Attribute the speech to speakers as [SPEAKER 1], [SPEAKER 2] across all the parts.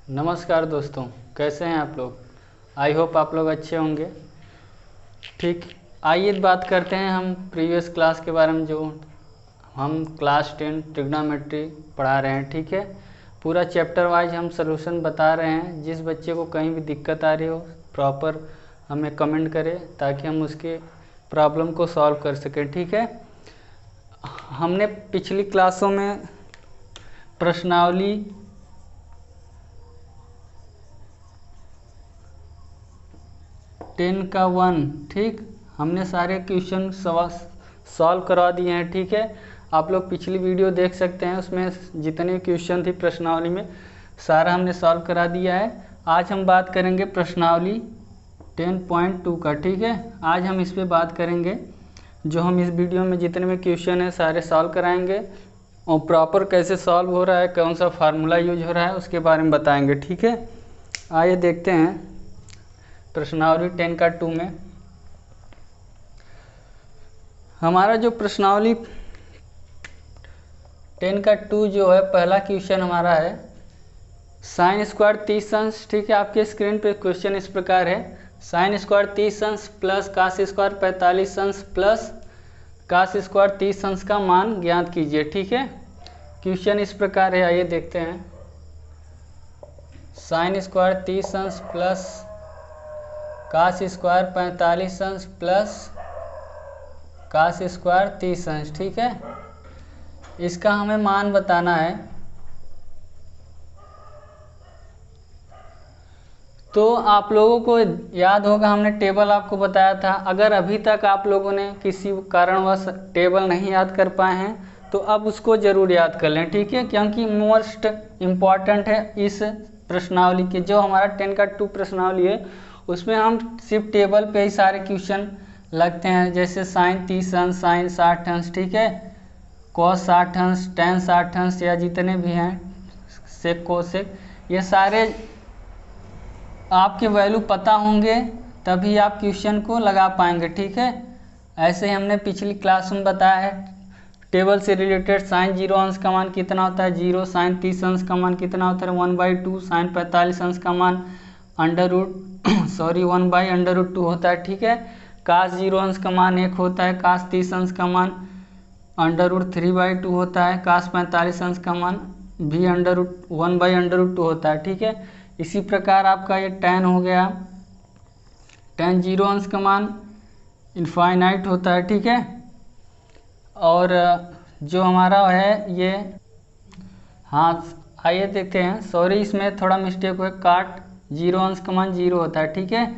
[SPEAKER 1] नमस्कार दोस्तों, कैसे हैं आप लोग। आई होप आप लोग अच्छे होंगे। ठीक, आइए बात करते हैं हम प्रीवियस क्लास के बारे में, जो हम क्लास 10 ट्रिग्नोमेट्री पढ़ा रहे हैं। ठीक है, पूरा चैप्टर वाइज हम सलूशन बता रहे हैं। जिस बच्चे को कहीं भी दिक्कत आ रही हो प्रॉपर हमें कमेंट करें ताकि हम उसके प्रॉब्लम को सॉल्व कर सकें। ठीक है, हमने पिछली क्लासों में प्रश्नावली टेन का 1 ठीक, हमने सारे क्वेश्चन सॉल्व करवा दिए हैं। ठीक है, आप लोग पिछली वीडियो देख सकते हैं, उसमें जितने क्वेश्चन थी प्रश्नावली में सारा हमने सॉल्व करा दिया है। आज हम बात करेंगे प्रश्नावली 10.2 का। ठीक है, आज हम इस पे बात करेंगे। जो हम इस वीडियो में जितने भी क्वेश्चन हैं सारे सॉल्व कराएंगे और प्रॉपर कैसे सॉल्व हो रहा है, कौन सा फार्मूला यूज हो रहा है उसके बारे में बताएंगे। ठीक है, आइए देखते हैं प्रश्नावली 10 का 2 में। हमारा जो प्रश्नावली 10 का 2 जो है, पहला क्वेश्चन हमारा है साइन स्क्वायर 30 अंश। ठीक है, आपके स्क्रीन पे क्वेश्चन इस प्रकार है, साइन स्क्वायर 30 अंश प्लस कास स्क्वायर 45 अंश प्लस कास स्क्वायर 30 अंश का मान ज्ञात कीजिए। ठीक है, क्वेश्चन इस प्रकार है, आइए देखते हैं। साइन स्क्वायर 30 अंश प्लस कास स्क्वायर 45 अंश प्लस कास स्क्वायर 30 अंश। ठीक है, इसका हमें मान बताना है। तो आप लोगों को याद होगा, हमने टेबल आपको बताया था। अगर अभी तक आप लोगों ने किसी कारणवश टेबल नहीं याद कर पाए हैं तो अब उसको ज़रूर याद कर लें। ठीक है, क्योंकि मोस्ट इम्पॉर्टेंट है इस प्रश्नावली के। जो हमारा 10 का 2 प्रश्नावली है उसमें हम सिर्फ टेबल पे ही सारे क्वेश्चन लगते हैं, जैसे साइन 30 अंश, साइन 60 अंश, ठीक है, कॉस 60 अंश, टेन 60 अंश, या जितने भी हैं सेक कोसेक, ये सारे आपके वैल्यू पता होंगे तभी आप क्वेश्चन को लगा पाएंगे। ठीक है, ऐसे ही हमने पिछली क्लास में बताया है टेबल से रिलेटेड। साइन 0 अंश का मान कितना होता है 0, साइन 30 अंश का मान कितना होता है 1/2, साइन 45 अंश का मान √1/√2 होता है। ठीक है, कास 0 अंश का मान 1 होता है, कास 30 अंश का मान √3/2 होता है, कास 45 अंश का मान भी √1/√2 होता है। ठीक है, इसी प्रकार आपका ये tan हो गया, tan 0 अंश का मान इनफाइनाइट होता है। ठीक है, और जो हमारा है ये, हाँ आइए देखते हैं, सॉरी इसमें थोड़ा मिस्टेक हुआ, काट 0 अंश का मान 0 होता है। ठीक है,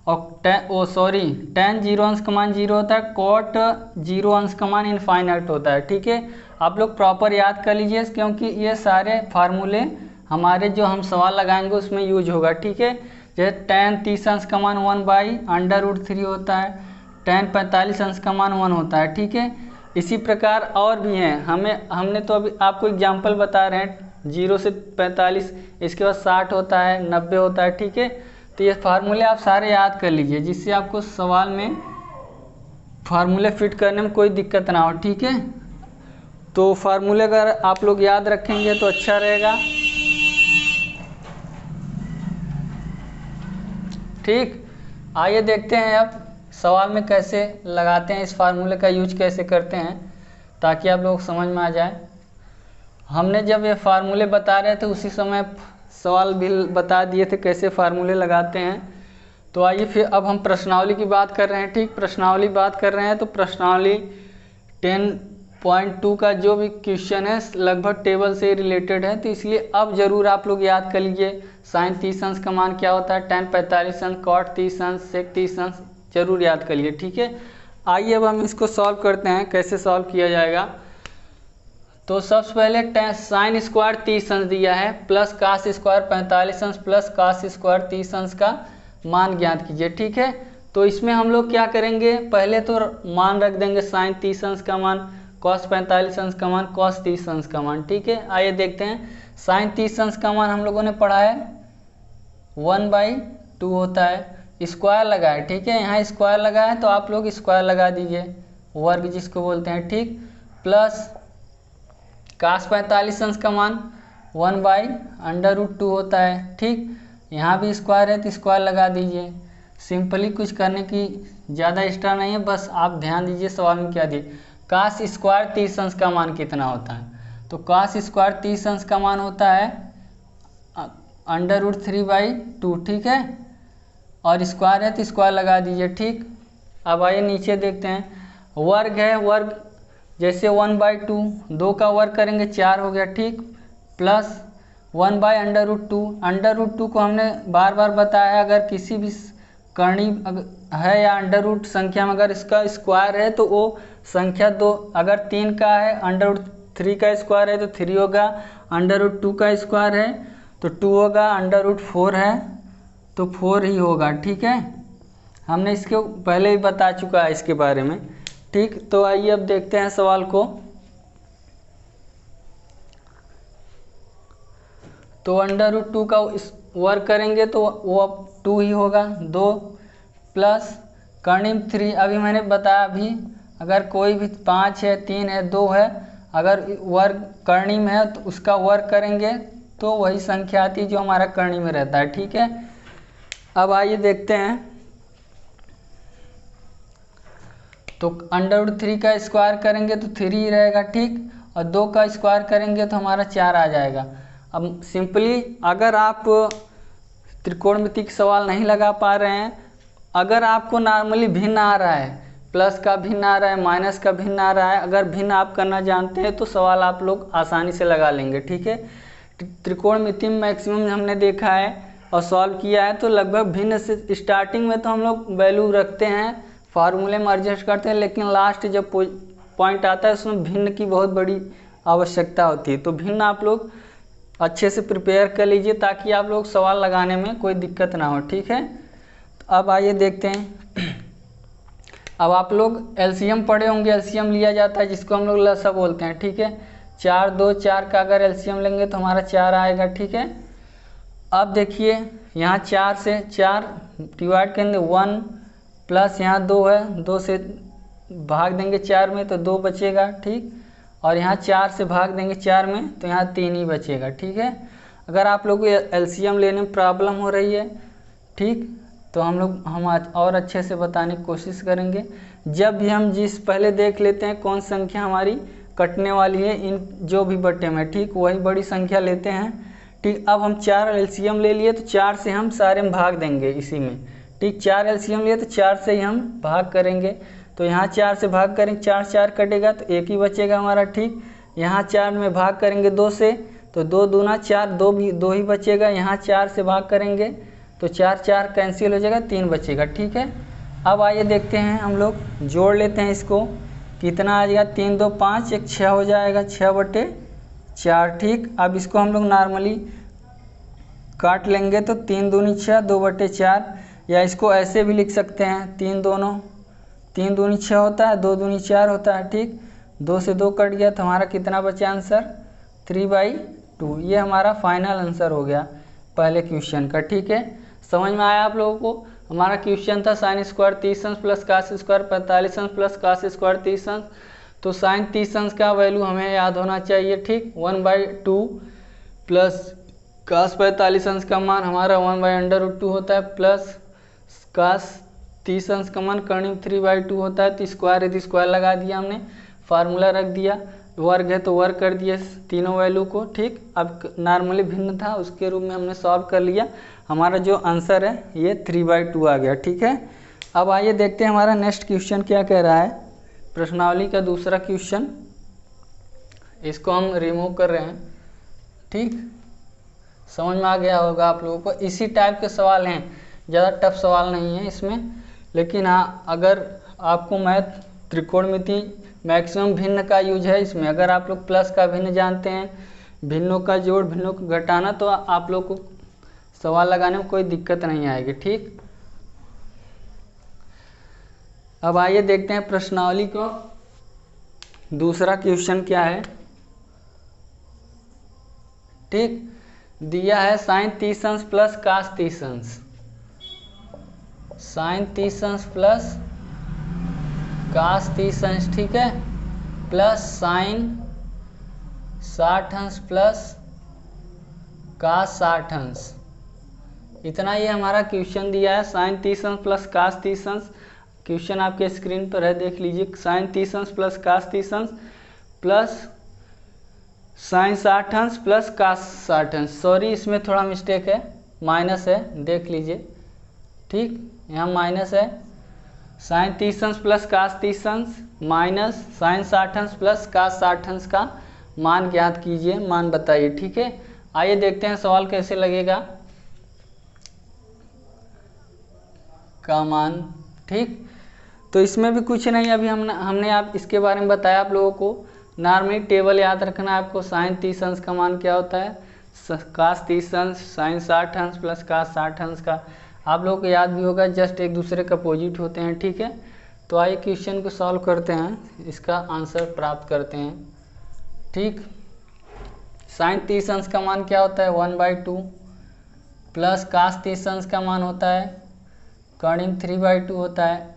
[SPEAKER 1] और tan 0 अंश का मान 0 होता है, कॉट 0 अंश का मान इनफाइनाइट होता है। ठीक है, आप लोग प्रॉपर याद कर लीजिए क्योंकि ये सारे फार्मूले हमारे जो हम सवाल लगाएंगे उसमें यूज होगा। ठीक है, जैसे tan 30 अंश का मान 1/√3 होता है, tan 45 अंश का मान 1 होता है। ठीक है, इसी प्रकार और भी हैं। हमने तो अभी आपको एग्जांपल बता रहे हैं 0 से 45, इसके बाद 60 होता है, 90 होता है। ठीक है, तो ये फार्मूले आप सारे याद कर लीजिए जिससे आपको सवाल में फार्मूले फिट करने में कोई दिक्कत ना हो। ठीक है, तो फार्मूले अगर आप लोग याद रखेंगे तो अच्छा रहेगा। ठीक, आइए देखते हैं अब सवाल में कैसे लगाते हैं, इस फार्मूले का यूज कैसे करते हैं ताकि आप लोग समझ में आ जाए। हमने जब ये फार्मूले बता रहे थे उसी समय सवाल भी बता दिए थे कैसे फार्मूले लगाते हैं। तो आइए फिर अब हम प्रश्नावली की बात कर रहे हैं। ठीक, प्रश्नावली बात कर रहे हैं तो प्रश्नावली 10.2 का जो भी क्वेश्चन है लगभग टेबल से रिलेटेड है, तो इसलिए अब जरूर आप लोग याद कर लीजिए साइन 30 अंश का मान क्या होता है, tan 45 अंश, कॉट 30 अंश, सेक 30 अंश, जरूर याद कर लीजिए। ठीक है, आइए अब हम इसको सॉल्व करते हैं, कैसे सॉल्व किया जाएगा। तो सबसे पहले साइन स्क्वायर 30 अंश दिया है प्लस कास स्क्वायर 45 अंश प्लस कास स्क्वायर 30 अंश का मान ज्ञात कीजिए। ठीक है, तो इसमें हम लोग क्या करेंगे, पहले तो मान रख देंगे साइन 30 अंश का मान, कॉस 45 अंश का मान, कॉस 30 अंश का मान। ठीक है, आइए देखते हैं। साइन 30 अंश का मान हम लोगों ने पढ़ा है 1/2 होता है, स्क्वायर लगा है। ठीक है, यहाँ स्क्वायर लगा है तो आप लोग स्क्वायर लगा दीजिए, वर्ग जिसको बोलते हैं। ठीक, प्लस कास 45 अंश का मान 1/√2 होता है। ठीक, यहाँ भी स्क्वायर है तो स्क्वायर लगा दीजिए। सिंपली कुछ करने की ज़्यादा एक्स्ट्रा नहीं है, बस आप ध्यान दीजिए सवाल में क्या दिए। कास स्क्वायर 30 अंश का मान कितना होता है? तो कास स्क्वायर 30 अंश का मान होता है √3/2। ठीक है, और स्क्वायर है तो स्क्वायर लगा दीजिए। ठीक, अब आइए नीचे देखते हैं। वर्ग है, वर्ग जैसे 1/2, 2 का वर्ग करेंगे 4 हो गया। ठीक, प्लस 1/√2। √2 को हमने बार बार बताया, अगर किसी भी कर्णी है या अंडर संख्या में अगर इसका स्क्वायर है तो वो संख्या 2, अगर 3 का है √3 का स्क्वायर है तो 3 होगा, √2 का स्क्वायर है तो 2 होगा, √4 है तो 4 ही होगा। ठीक है, हमने इसके पहले ही बता चुका है इसके बारे में। ठीक, तो आइए अब देखते हैं सवाल को। तो √2 का वर्ग करेंगे तो वो अब 2 ही होगा, 2 प्लस कर्णिम 3। अभी मैंने बताया, अभी अगर कोई भी 5 है, 3 है, 2 है, अगर वर्ग कर्णिम है तो उसका वर्ग करेंगे तो वही संख्या आती है जो हमारा कर्णी में रहता है। ठीक है, अब आइए देखते हैं। तो √3 का स्क्वायर करेंगे तो 3 ही रहेगा। ठीक, और 2 का स्क्वायर करेंगे तो हमारा 4 आ जाएगा। अब सिंपली अगर आप त्रिकोणमिति के सवाल नहीं लगा पा रहे हैं, अगर आपको नॉर्मली भिन्न आ रहा है, प्लस का भिन्न आ रहा है, माइनस का भिन्न आ रहा है, अगर भिन्न आप करना जानते हैं तो सवाल आप लोग आसानी से लगा लेंगे। ठीक है, त्रिकोणमिति में मैक्सिमम हमने देखा है और सॉल्व किया है, तो लगभग भिन्न से स्टार्टिंग में तो हम लोग वैल्यू रखते हैं, फार्मूले में एडजस्ट करते हैं, लेकिन लास्ट जब पॉइंट आता है उसमें भिन्न की बहुत बड़ी आवश्यकता होती है। तो भिन्न आप लोग अच्छे से प्रिपेयर कर लीजिए ताकि आप लोग सवाल लगाने में कोई दिक्कत ना हो। ठीक है, तो अब आइए देखते हैं। अब आप लोग एलसीएम पढ़े होंगे, एलसीएम लिया जाता है जिसको हम लोग लसा बोलते हैं। ठीक है, 4 2 4 का अगर एलसीएम लेंगे तो हमारा 4 आएगा। ठीक है, अब देखिए यहाँ 4 से 4 डिवाइड करेंगे 1 प्लस यहाँ 2 है, 2 से भाग देंगे 4 में तो 2 बचेगा। ठीक, और यहाँ 4 से भाग देंगे 4 में तो यहाँ 3 ही बचेगा। ठीक है, अगर आप लोग को एलसीएम लेने में प्रॉब्लम हो रही है, ठीक, तो हम और अच्छे से बताने की कोशिश करेंगे। जब भी हम पहले देख लेते हैं कौन संख्या हमारी कटने वाली है इन जो भी बटे में, ठीक, वही बड़ी संख्या लेते हैं। ठीक, अब हम 4 एलसीएम ले लिए तो 4 से हम सारे में भाग देंगे इसी में। ठीक, 4 एलसीएम लिए तो 4 से ही हम भाग करेंगे, तो यहाँ 4 से भाग करेंगे, 4 4 कटेगा तो 1 ही बचेगा हमारा। ठीक, यहाँ 4 में भाग करेंगे 2 से तो 2 दूना 4, 2 ही बचेगा। यहाँ 4 से भाग करेंगे तो 4 4 कैंसिल हो जाएगा, 3 बचेगा। ठीक है, अब आइए देखते हैं, हम लोग जोड़ लेते हैं इसको, कितना आ जाएगा, 3 2 5 1 6 हो जाएगा, 6/4। ठीक, अब इसको हम लोग नॉर्मली काट लेंगे तो 3 दूनी 6 2/4, या इसको ऐसे भी लिख सकते हैं 3 दूनी 6 होता है, 2 दूनी 4 होता है। ठीक, 2 से 2 कट गया तो हमारा कितना बचा आंसर, 3/2। ये हमारा फाइनल आंसर हो गया पहले क्वेश्चन का। ठीक है, समझ में आया आप लोगों को? हमारा क्वेश्चन था साइन स्क्वायर 30 अंश प्लस कास स्क्वायर 45 अंश प्लस कास स्क्वायर 30 अंश। तो साइन 30 अंश का वैल्यू हमें याद होना चाहिए। ठीक, 1/2 प्लस कास 45 अंश का मान हमारा 1/√2 होता है, प्लस कास 30 अंश का मान कर्णिम 3/2 होता है। तो स्क्वायर है तो स्क्वायर लगा दिया हमने, फार्मूला रख दिया, वर्ग है तो वर्ग कर दिया तीनों वैल्यू को। ठीक, अब नॉर्मली भिन्न था उसके रूप में हमने सॉल्व कर लिया, हमारा जो आंसर है ये 3/2 आ गया। ठीक है, अब आइए देखते हैं हमारा नेक्स्ट क्वेश्चन क्या कह रहा है। प्रश्नावली का दूसरा क्वेश्चन, इसको हम रिमूव कर रहे हैं। ठीक, समझ में आ गया होगा आप लोगों को। इसी टाइप के सवाल हैं, ज़्यादा टफ सवाल नहीं है इसमें, लेकिन हाँ अगर आपको मैथ त्रिकोणमिति मैक्सिमम भिन्न का यूज है इसमें, अगर आप लोग प्लस का भिन्न जानते हैं, भिन्नों का जोड़ भिन्नों को घटाना, तो आप लोग को सवाल लगाने में कोई दिक्कत नहीं आएगी। ठीक, अब आइए देखते हैं प्रश्नावली को दूसरा क्वेश्चन क्या है। ठीक, दिया है साइन 30 अंश प्लस कास 30 अंश, साइन 30 अंश प्लस कास 30 अंश। ठीक है, प्लस साइन 60 अंश प्लस कास 60 अंश। इतना ये हमारा क्वेश्चन दिया है, साइन 30 अंश प्लस कास 30 अंश। क्वेश्चन आपके स्क्रीन पर है, देख लीजिए। साइन 30 अंश प्लस कास 30 अंश प्लस साइन 60 अंश प्लस कास 60 अंश। सॉरी, इसमें थोड़ा मिस्टेक है, माइनस है, देख लीजिए। ठीक, यहाँ माइनस है। साइन 30 अंश प्लस कास 30 अंश माइनस साइन 60 अंश प्लस कास 60 अंश का मान ज्ञात कीजिए, मान बताइए। ठीक है, आइए देखते हैं सवाल कैसे लगेगा का मान। ठीक, तो इसमें भी कुछ नहीं, अभी हमने आप इसके बारे में बताया आप लोगों को। नॉर्मली टेबल याद रखना है आपको। साइन 30 अंश का मान क्या होता है, कास 30 अंश साइन 60 अंश प्लस कास 60 अंश का आप लोगों को याद भी होगा, जस्ट एक दूसरे का अपोजिट होते हैं। ठीक है, तो आइए क्वेश्चन को सॉल्व करते हैं, इसका आंसर प्राप्त करते हैं। ठीक, साइन 30 अंश का मान क्या होता है 1/2 प्लस कास 30 अंश का मान होता है कर्णिक 3/2 होता है।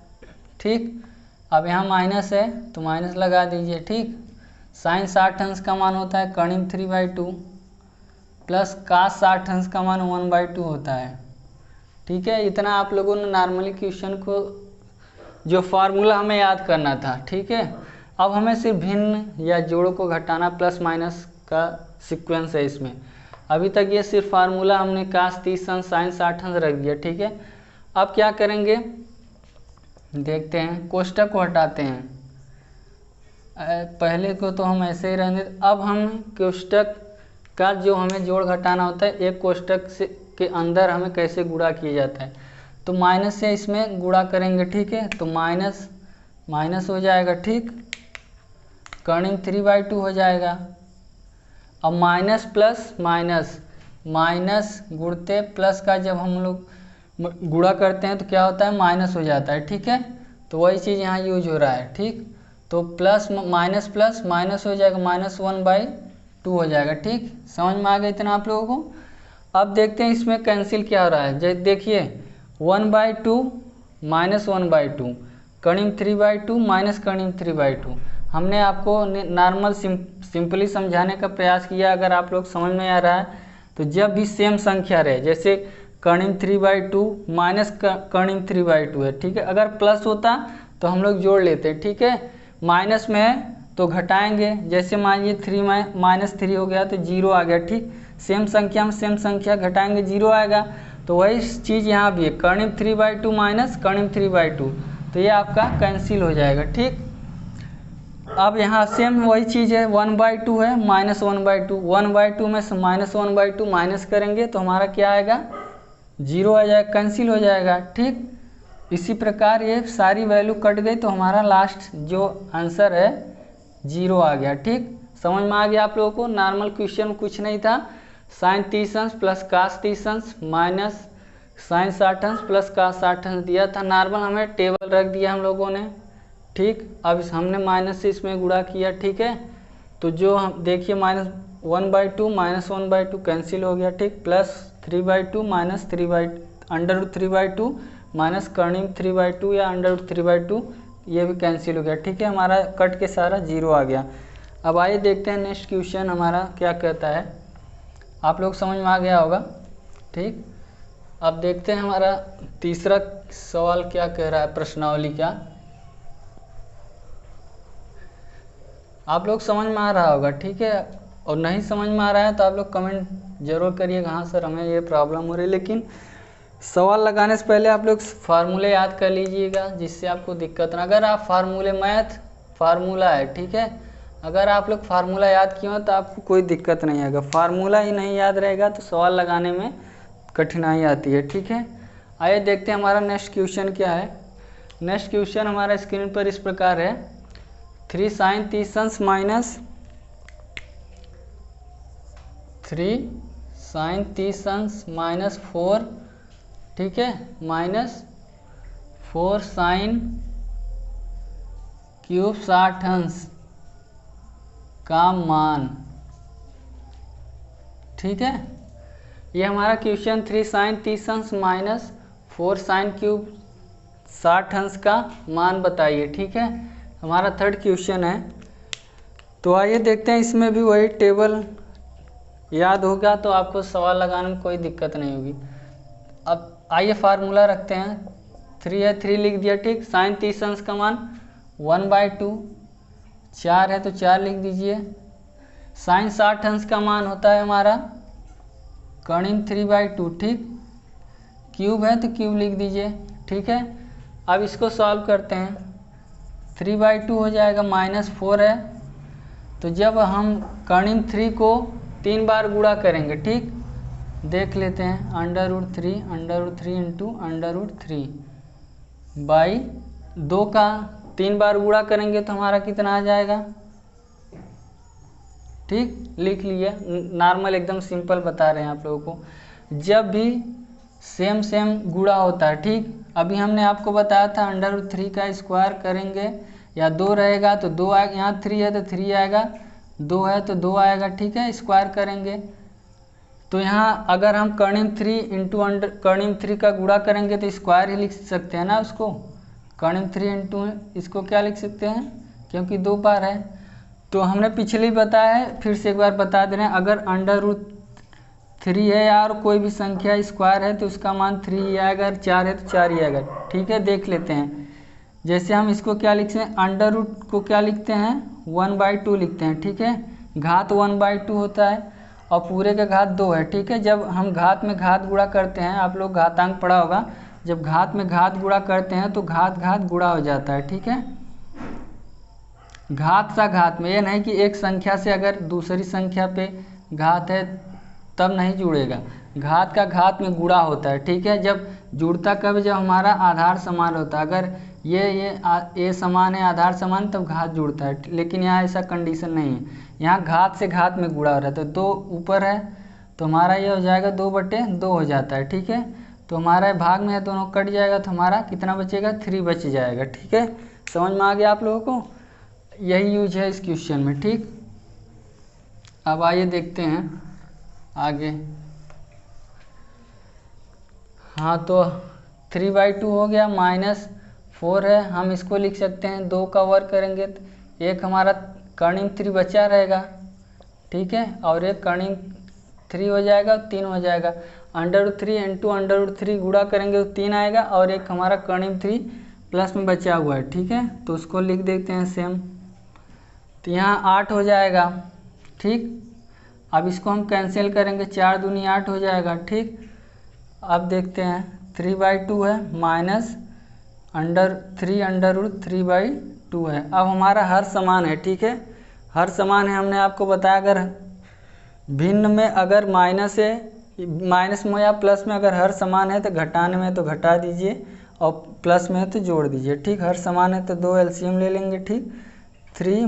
[SPEAKER 1] ठीक, अब यहाँ माइनस है तो माइनस लगा दीजिए। ठीक, साइन 60 अंश का मान होता है कर्णिक 3/2 प्लस कास 60 अंश का मान 1/2 होता है। ठीक है, इतना आप लोगों ने नॉर्मली क्वेश्चन को जो फार्मूला हमें याद करना था। ठीक है, अब हमें सिर्फ भिन्न या जोड़ को घटाना, प्लस माइनस का सीक्वेंस है इसमें। अभी तक ये सिर्फ फार्मूला हमने कास 30 अंश साइन 60 अंश रख दिया। ठीक है, अब क्या करेंगे देखते हैं, कोष्टक को हटाते हैं। पहले को तो हम ऐसे ही रहने, अब हम कोष्टक का जो हमें जोड़ घटाना होता है, एक कोष्टक से के अंदर हमें कैसे गुणा किया जाता है, तो माइनस से इसमें गुणा करेंगे। ठीक है, तो माइनस माइनस हो जाएगा। ठीक, कर्णिक 3/2 हो जाएगा। अब माइनस प्लस माइनस, माइनस गुणते प्लस का जब हम लोग गुणा करते हैं तो क्या होता है, माइनस हो जाता है। ठीक है, तो वही चीज़ यहाँ यूज हो रहा है। ठीक, तो प्लस माइनस हो जाएगा, -1/2 हो जाएगा। ठीक, समझ में आ गया इतना आप लोगों को। अब देखते हैं इसमें कैंसिल क्या हो रहा है। जैसे देखिए 1/2 -1/2 कर्णिक 3/2 माइनस कर्णिक 3/2। हमने आपको नॉर्मल सिंपली समझाने का प्रयास किया। अगर आप लोग समझ में आ रहा है तो जब भी सेम संख्या रहे, जैसे कर्णिक 3/2 माइनस कर्णिक 3/2 है। ठीक है, अगर प्लस होता तो हम लोग जोड़ लेते। ठीक है, माइनस में है तो घटाएंगे, जैसे मान लीजिए 3 -3 हो गया तो 0 आ गया। ठीक, सेम संख्या में सेम संख्या घटाएंगे 0 आएगा। तो वही चीज़ यहाँ भी है, कर्णिक 3/2 माइनस कर्णिक 3/2, तो ये आपका कैंसिल हो जाएगा। ठीक, अब यहाँ सेम वही चीज़ है, 1/2 है -1/2, 1/2 में से -1/2 माइनस करेंगे तो हमारा क्या आएगा 0 आ जाएगा, कैंसिल हो जाएगा। ठीक, इसी प्रकार ये सारी वैल्यू कट गई तो हमारा लास्ट जो आंसर है 0 आ गया। ठीक, समझ में आ गया आप लोगों को। नॉर्मल क्वेश्चन कुछ नहीं था, साइन 30 अंश प्लस कास 30 अंश माइनस साइन 60 अंश प्लस कास 60 अंश दिया था। नॉर्मल हमें टेबल रख दिया हम लोगों ने। ठीक, अब हमने माइनस से इसमें गुणा किया। ठीक है, तो जो हम देखिए -1/2 -1/2 कैंसिल हो गया। ठीक, प्लस 3/2 माइनस √3/2 माइनस कर्णिक 3/2 या √3/2, ये भी कैंसिल हो गया। ठीक है, हमारा कट के सारा 0 आ गया। अब आइए देखते हैं नेक्स्ट क्वेश्चन हमारा क्या कहता है। आप लोग समझ में आ गया होगा। ठीक, अब देखते हैं हमारा तीसरा सवाल क्या कह रहा है प्रश्नावली का। आप लोग समझ में आ रहा होगा। ठीक है, और नहीं समझ में आ रहा है तो आप लोग कमेंट जरूर करिएगा, हाँ सर हमें ये प्रॉब्लम हो रही है। लेकिन सवाल लगाने से पहले आप लोग फार्मूले याद कर लीजिएगा, जिससे आपको दिक्कत ना। अगर आप फार्मूले, मैथ फार्मूला है। ठीक है, अगर आप लोग फार्मूला याद किए हो तो आपको कोई दिक्कत नहीं आएगा। फार्मूला ही नहीं याद रहेगा तो सवाल लगाने में कठिनाई आती है। ठीक है, आइए देखते हैं हमारा नेक्स्ट क्वेश्चन क्या है। नेक्स्ट क्वेश्चन हमारा स्क्रीन पर इस प्रकार है, 3 sin 30 अंश माइनस 3 sin 30 अंश माइनस 4, ठीक है, माइनस 4 sin क्यूब 60 अंश का मान। ठीक है, ये हमारा क्वेश्चन 3 sin 30 अंश माइनस 4 sin क्यूब 60 अंश का मान बताइए। ठीक है, हमारा थर्ड क्वेश्चन है। तो आइए देखते हैं, इसमें भी वही टेबल याद होगा तो आपको सवाल लगाने में कोई दिक्कत नहीं होगी। अब आइए फार्मूला रखते हैं। 3 है 3 लिख दिया, ठीक। साइन 30 अंश का मान 1/2, 4 है तो 4 लिख दीजिए। साइन 60 अंश का मान होता है हमारा कर्णिम 3/2, ठीक। क्यूब है तो क्यूब लिख दीजिए, ठीक है। अब इसको सॉल्व करते हैं। 3/2 हो जाएगा, -4 है तो जब हम कर्णिम 3 को 3 बार गुणा करेंगे, ठीक, देख लेते हैं। √3 इंटू √3 बाई 2 का 3 बार गुणा करेंगे तो हमारा कितना आ जाएगा, ठीक, लिख लिए। नॉर्मल एकदम सिंपल बता रहे हैं आप लोगों को। जब भी सेम गुणा होता है, ठीक, अभी हमने आपको बताया था √3 का स्क्वायर करेंगे या 2 रहेगा तो 2 आएगा, यहाँ 3 है तो 3 आएगा, 2 है तो 2 आएगा, ठीक है। स्क्वायर करेंगे तो यहाँ अगर हम कर्णिम 3 इंटू कर्णिम 3 का गुणा करेंगे तो स्क्वायर ही लिख सकते हैं ना उसको। कर्णिम 3 इंटू इसको क्या लिख सकते हैं, क्योंकि 2 बार है। तो हमने पिछले ही बताया है, फिर से एक बार बता दे रहे हैं। अगर √3 है यार कोई भी संख्या स्क्वायर है तो उसका मान 3 ही आएगा, अगर 4 है तो 4 ही आएगा, ठीक है। देख लेते हैं। जैसे हम इसको क्या लिखते हैं, अंडर रूट को क्या लिखते हैं, 1/2 लिखते हैं, ठीक है। घात 1/2 होता है और पूरे का घात 2 है, ठीक है। जब हम घात में घात गुणा करते हैं, आप लोग घातांक पढ़ा होगा, जब घात में घात गुणा करते हैं तो घात गुणा हो जाता है, ठीक है। घात सा घात में, ये नहीं कि एक संख्या से अगर दूसरी संख्या पे घात है तब नहीं जुड़ेगा, घात का घात में गुणा होता है, ठीक है। जब जुड़ता कब, जब हमारा आधार समान होता है। अगर ये समान है, आधार समान, तब घात जुड़ता है। लेकिन यहाँ ऐसा कंडीशन नहीं है, यहाँ घात से घात में गुणा हो रहा है। तो 2 ऊपर है तो हमारा ये हो जाएगा 2/2 हो जाता है, ठीक है। तो हमारा भाग में है, दोनों कट जाएगा तो हमारा कितना बचेगा, 3 बच जाएगा, ठीक है। समझ में आ गया आप लोगों को, यही यूज है इस क्वेश्चन में, ठीक। अब आइए देखते हैं आगे। हाँ तो 3/2 हो गया, -4 है, हम इसको लिख सकते हैं 2 का वर्ग करेंगे तो एक हमारा कर्णिम 3 बचा रहेगा, ठीक है, और एक कर्णिम 3 हो जाएगा, 3 हो जाएगा। √3 इंटू √3 गुणा करेंगे तो 3 आएगा और एक हमारा कर्णिम 3 प्लस में बचा हुआ है, ठीक है। तो उसको लिख देते हैं सेम, तो यहाँ 8 हो जाएगा, ठीक। अब इसको हम कैंसिल करेंगे, 4 दूनी 8 हो जाएगा, ठीक। अब देखते हैं 3/2 है -3 है। अब हमारा हर समान है, ठीक है, हर समान है। हमने आपको बताया अगर भिन्न में अगर माइनस है, माइनस में या प्लस में अगर हर समान है तो घटाने में तो घटा दीजिए और प्लस में है तो जोड़ दीजिए, ठीक। हर समान है तो 2 एलसीएम ले लेंगे, ठीक। 3 -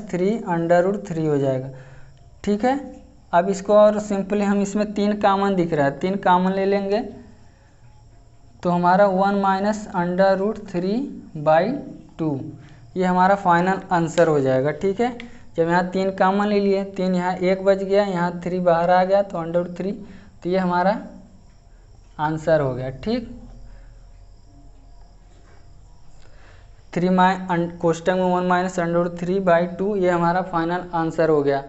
[SPEAKER 1] 3 √3 हो जाएगा, ठीक है। अब इसको और सिंपली हम इसमें 3 कॉमन दिख रहा है, 3 कॉमन ले लेंगे तो हमारा 1 - √3/2 ये हमारा फाइनल आंसर हो जाएगा, ठीक है। जब यहाँ 3 कॉमन ले लिए, 3 यहाँ 1 बच गया, यहाँ 3 बाहर आ गया तो √3, तो ये हमारा आंसर हो गया, ठीक। 3 कोष्टक में 1 - √3/2 ये हमारा फाइनल आंसर हो गया।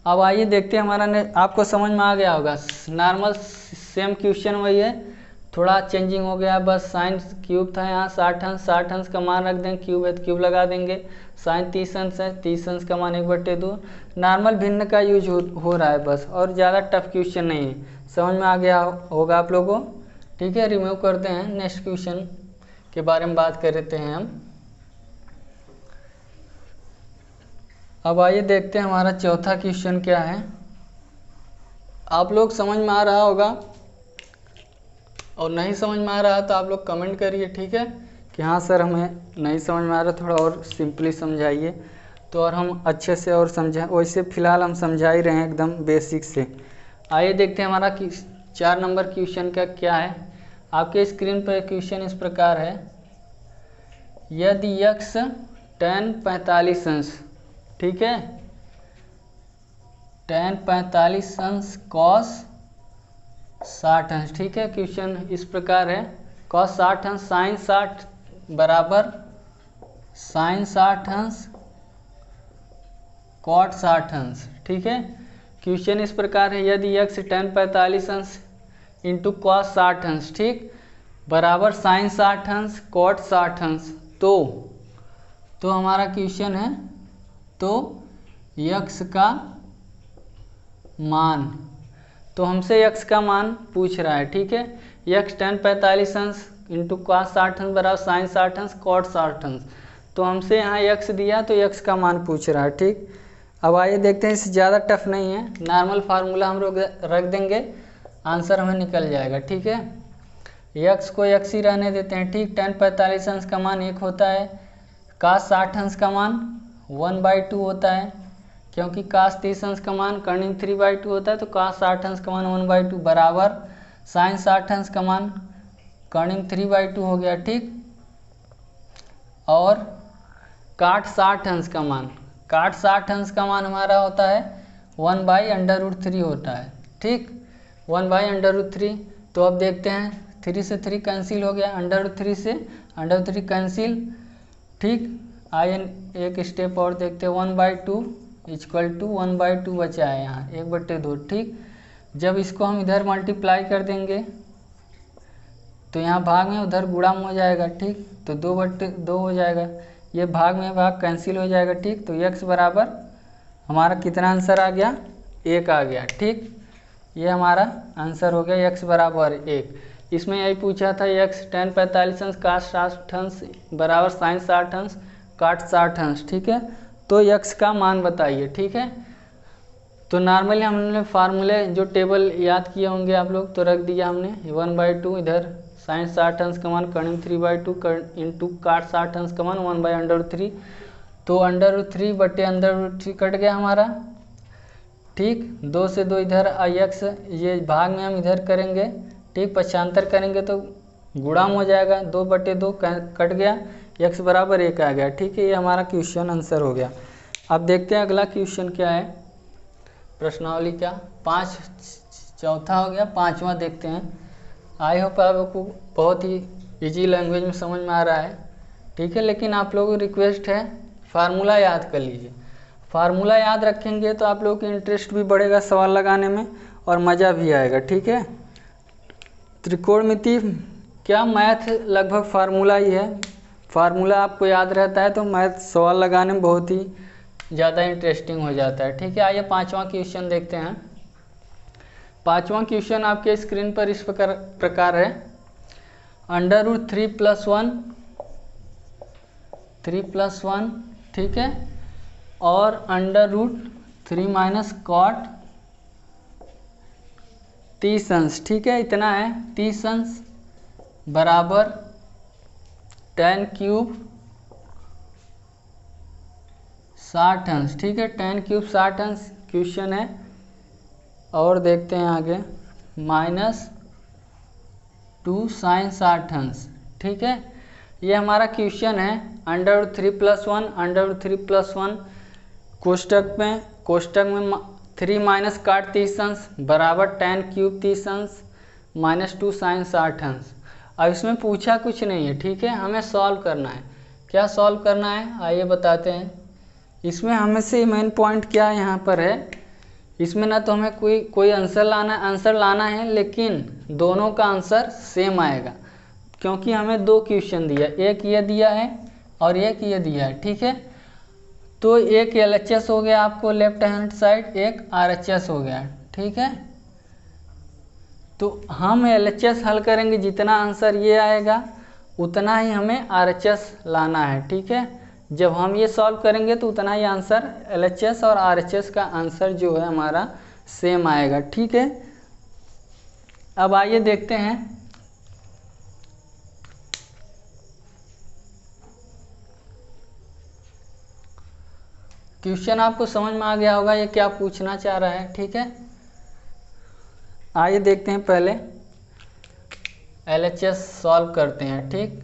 [SPEAKER 1] अब आइए देखते हैं हमारा आपको समझ में आ गया होगा। नॉर्मल सेम क्वेश्चन वही है, थोड़ा चेंजिंग हो गया बस। साइन क्यूब था यहाँ 60 अंश का मान रख देंगे, क्यूब है तो क्यूब लगा देंगे। साइन 30 अंश है, 30 अंश का मान 1/2। नॉर्मल भिन्न का यूज हो रहा है बस, और ज़्यादा टफ क्वेश्चन नहीं है। समझ में आ गया होगा आप लोगों को, ठीक है। रिमूव करते हैं, नेक्स्ट क्वेश्चन के बारे में बात कर लेते हैं हम। अब आइए देखते हैं हमारा चौथा क्वेश्चन क्या है। आप लोग समझ में आ रहा होगा, और नहीं समझ में आ रहा तो आप लोग कमेंट करिए, ठीक है, कि हाँ सर हमें नहीं समझ में आ रहा, थोड़ा और सिंपली समझाइए तो और हम अच्छे से और समझाएं। वैसे फ़िलहाल हम समझा ही रहे हैं एकदम बेसिक से। आइए देखते हैं हमारा 4 नंबर क्वेश्चन का क्या है। आपके स्क्रीन पर क्वेश्चन इस प्रकार है, यदि x tan 45 अंश, ठीक है, tan 45 अंश cos 60 अंश, ठीक है। क्वेश्चन इस प्रकार है, cos 60 अंश sin 60 बराबर sin 60 अंश cot 60 अंश, ठीक है। क्वेश्चन इस प्रकार है, यदि x tan 45 अंश इंटू कॉस 60 अंश, ठीक, बराबर साइन 60 अंश कॉट 60 अंश, तो हमारा क्वेश्चन है, तो x का मान, तो हमसे x का मान पूछ रहा है, ठीक है। x tan 45 अंश इंटू कॉस 60 अंश बराबर साइन 60 अंश कॉट 60 अंश, तो हमसे यहाँ x दिया तो x का मान पूछ रहा है, ठीक। अब आइए देखते हैं, इससे ज़्यादा टफ नहीं है, नॉर्मल फार्मूला हम लोग रख देंगे, आंसर हमें निकल जाएगा, ठीक है। x को x ही रहने देते हैं, ठीक। tan 45 अंश का मान 1 होता है, cos 60 अंश का मान 1/2 होता है, क्योंकि cos 30 अंश का मान कर्णिक 3/2 होता है, तो cos 60 अंश का मान 1/2 बराबर sin 60 अंश का मान कर्णिक 3/2 हो गया, ठीक। और काट 60 अंश का मान, काट 60 अंश का मान हमारा होता है 1/√3 होता है, ठीक, 1/√3। तो अब देखते हैं, 3 से 3 कैंसिल हो गया, √3 से √3 कैंसिल, ठीक। आइए एक स्टेप और देखते हैं, 1/2 = 1/2 बचा है यहाँ 1/2, ठीक। जब इसको हम इधर मल्टीप्लाई कर देंगे तो यहाँ भाग में उधर गुणा में हो जाएगा, ठीक, तो 2/2 हो जाएगा, ये भाग में भाग कैंसिल हो जाएगा, ठीक। तो x बराबर हमारा कितना आंसर आ गया, 1 आ गया, ठीक। ये हमारा आंसर हो गया x बराबर 1। इसमें यही पूछा था, x tan 45 अंश cos 60 अंश बराबर sin 60 अंश काट 60 अंश, ठीक है। तो x का मान बताइए, ठीक है। तो नॉर्मली हमने फार्मूले जो टेबल याद किए होंगे आप लोग, तो रख दिया हमने 1/2, इधर साइन 60 अंश का मान कर्णिक 3/2 इंटू काट 60 अंश का मान 1/√3, तो √3 बटे √3 कट गया हमारा, ठीक। 2 से 2 इधर x, ये भाग में हम इधर करेंगे, ठीक, पक्षांतर करेंगे तो गुणा में हो जाएगा, 2/2 कट गया, x बराबर 1 आ गया, ठीक है। ये हमारा क्वेश्चन आंसर हो गया। अब देखते हैं अगला क्वेश्चन क्या है, प्रश्नावली क्या, 5 चौथा हो गया, 5वां देखते हैं। आई होप आपको बहुत ही इजी लैंग्वेज में समझ में आ रहा है, ठीक है। लेकिन आप लोगों की रिक्वेस्ट है, फार्मूला याद कर लीजिए, फार्मूला याद रखेंगे तो आप लोगों की इंटरेस्ट भी बढ़ेगा सवाल लगाने में और मज़ा भी आएगा, ठीक है। त्रिकोणमिति क्या, मैथ लगभग फार्मूला ही है, फार्मूला आपको याद रहता है तो मैथ सवाल लगाने में बहुत ही ज़्यादा इंटरेस्टिंग हो जाता है, ठीक है। आइए 5वां क्वेश्चन देखते हैं। 5वां क्वेश्चन आपके स्क्रीन पर इस प्रकार है, √3 + 1, ठीक है, और √3 - cot 30 अंश, ठीक है, इतना है 30 अंश बराबर tan³ 60 अंश, ठीक है, tan³ 60 अंश क्वेश्चन है। और देखते हैं आगे, -2 sin 60 अंश, ठीक है। ये हमारा क्वेश्चन है, √3 + 1, √3 + 1 कोष्टक में 3 - cot 30 अंश बराबर tan³ 30 अंश -2 sin 60 अंश। अब इसमें पूछा कुछ नहीं है, ठीक है, हमें सॉल्व करना है। क्या सॉल्व करना है, आइए बताते हैं। इसमें हमें से मेन पॉइंट क्या यहाँ पर है, इसमें ना तो हमें कोई आंसर लाना है, लेकिन दोनों का आंसर सेम आएगा, क्योंकि हमें 2 क्वेश्चन दिया, एक ये दिया है और एक ये दिया है, ठीक है। तो एक LHS हो गया आपको लेफ्ट हैंड साइड, एक RHS हो गया, ठीक है। तो हम LHS हल करेंगे, जितना आंसर ये आएगा उतना ही हमें RHS लाना है, ठीक है। जब हम ये सॉल्व करेंगे तो उतना ही आंसर LHS और RHS का आंसर जो है हमारा सेम आएगा, ठीक है। अब आइए देखते हैं, क्वेश्चन आपको समझ में आ गया होगा ये क्या पूछना चाह रहा है, ठीक है। आइए देखते हैं, पहले LHS सॉल्व करते हैं, ठीक।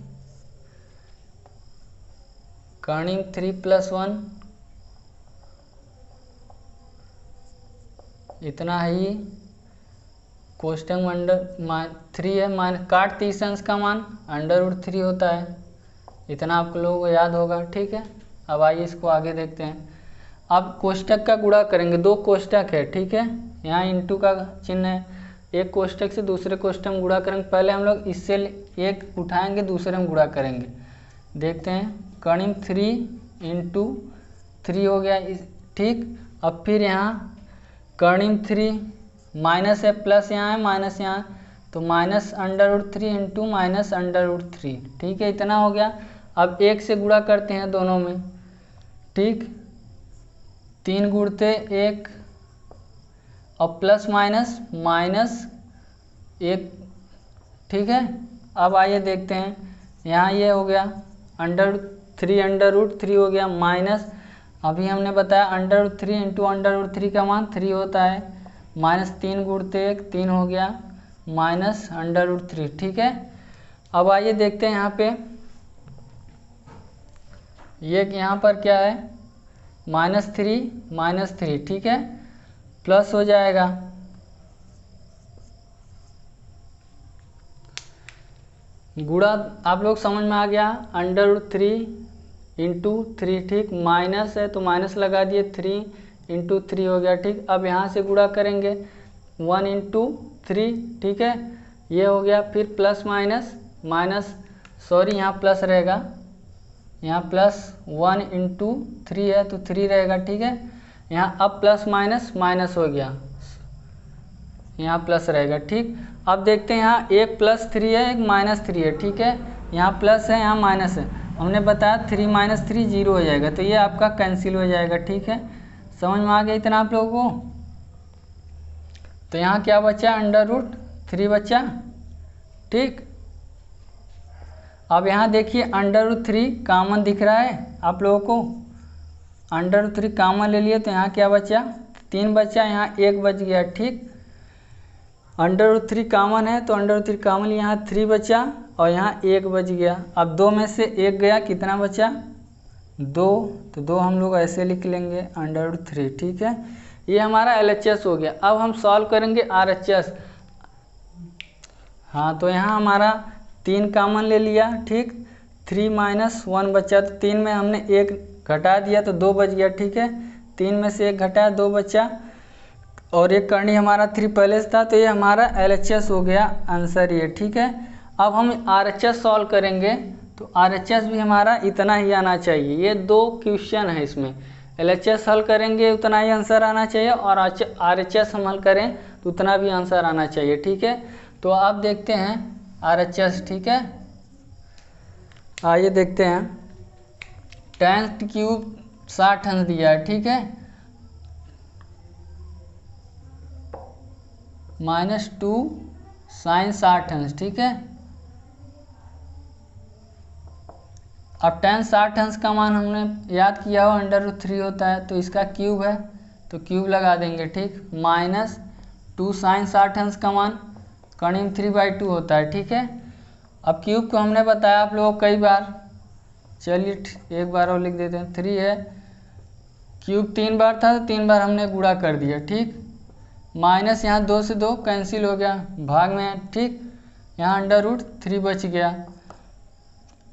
[SPEAKER 1] कर्णिक 3 + 1 इतना ही, कोष्टक में 3 है, काट 30 अंश का मान √3 होता है, इतना आप लोगों को याद होगा, ठीक है। अब आइए इसको आगे देखते हैं। अब कोष्टक का गुणा करेंगे, दो कोष्टक है, ठीक है, यहाँ इंटू का चिन्ह है, एक कोष्टक से दूसरे कोष्टक में गुणा करेंगे। पहले हम लोग इससे एक उठाएंगे, दूसरे में गुणा करेंगे। देखते हैं, कणिम 3 इंटू 3 हो गया, ठीक। अब फिर यहाँ कणिम 3 माइनस है, प्लस यहाँ है, माइनस यहाँ, तो -√3 इंटू -√3, ठीक है, इतना हो गया। अब 1 से गुणा करते हैं दोनों में, ठीक, 3 गुणते 1 और प्लस माइनस -1, ठीक है। अब आइए देखते हैं, यहाँ ये हो गया √3 हो गया, माइनस अभी हमने बताया √3 इंटू √3 का मान 3 होता है, -3 गुणते 1 3 हो गया, -√3, ठीक है। अब आइए देखते हैं यहाँ पे, ये यहाँ पर क्या है, -3, ठीक है, प्लस हो जाएगा, गुणा आप लोग समझ में आ गया, √3 इंटू 3, ठीक, माइनस है तो माइनस लगा दिए, 3 इंटू 3 हो गया, ठीक। अब यहाँ से गुणा करेंगे 1 इंटू 3, ठीक है, ये हो गया। फिर प्लस माइनस सॉरी यहाँ प्लस रहेगा, यहाँ प्लस 1 इंटू 3 है तो 3 रहेगा, ठीक है। यहाँ अब प्लस माइनस हो गया, यहाँ प्लस रहेगा, ठीक। अब देखते हैं, यहाँ एक +3 है, एक -3 है, ठीक है, यहाँ प्लस है, यहाँ माइनस है। हमने बताया 3 - 3 0 हो जाएगा, तो ये आपका कैंसिल हो जाएगा, ठीक है। समझ में आ गया इतना आप लोगों को? तो यहाँ क्या बचा, √3 बचा, ठीक। अब यहाँ देखिए √3 कॉमन दिख रहा है आप लोगों को, √3 कॉमन ले लिए तो यहाँ क्या बचा, 3 बचा, यहाँ 1 बच गया, ठीक। √3 कॉमन है तो √3 कॉमन, यहाँ 3 बचा और यहाँ 1 बच गया। अब 2 में से 1 गया, कितना बचा, 2, तो 2 हम लोग ऐसे लिख लेंगे √3, ठीक है। ये हमारा LHS हो गया। अब हम सॉल्व करेंगे RHS। हाँ, तो यहाँ हमारा 3 कॉमन ले लिया, ठीक, 3 - 1 बचा, तो 3 में हमने 1 घटा दिया तो 2 बच गया, ठीक है। 3 में से 1 घटाया, 2 बचा, और एक करनी हमारा 3 पहले से था, तो ये हमारा LHS हो गया, आंसर ये, ठीक है। अब हम RHS सॉल्व करेंगे तो RHS भी हमारा इतना ही आना चाहिए। ये 2 क्वेश्चन है इसमें, LHS हल करेंगे उतना ही आंसर आना चाहिए, और RHS हम हल करें तो उतना भी आंसर आना चाहिए, ठीक है। तो आप देखते हैं RHS, ठीक है। आइए देखते हैं, tan³ 60 अंश दिया है, ठीक है, -2 sin 60 अंश, ठीक है। अब tan 60 अंश का मान हमने याद किया हो √3 होता है, तो इसका क्यूब है तो क्यूब लगा देंगे, ठीक, -2 sin 60 अंश का मान कणिम 3/2 होता है, ठीक है। अब क्यूब को हमने बताया आप लोगों को कई बार, चलिए एक बार और लिख देते हैं, 3 है, क्यूब 3 बार था तो 3 बार हमने गुणा कर दिया, ठीक, माइनस यहाँ 2 से 2 कैंसिल हो गया, भाग में, ठीक, यहाँ √3 बच गया।